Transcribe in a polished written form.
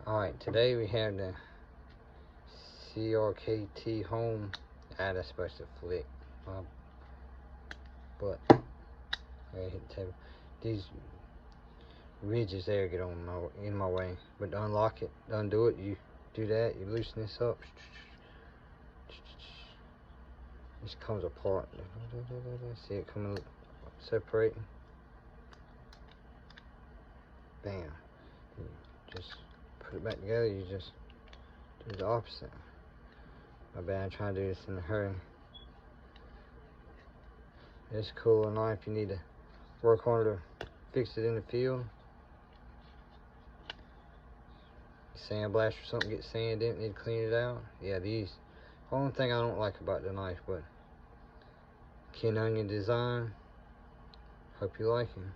Alright, today we have the CRKT Home. That's supposed to flick my butt. I hit the table. These ridges there get in my way. But to unlock it, to undo it, you do that, you loosen this up. This comes apart. See it coming, separating. Bam. You just put it back together, you just do the opposite. My bad, I'm trying to do this in a hurry. It's a cool knife. You need to work on it or fix it in the field. Sandblast or something, get sand in it, need to clean it out. Yeah, these. Only thing I don't like about the knife, but Ken Onion design. Hope you like him.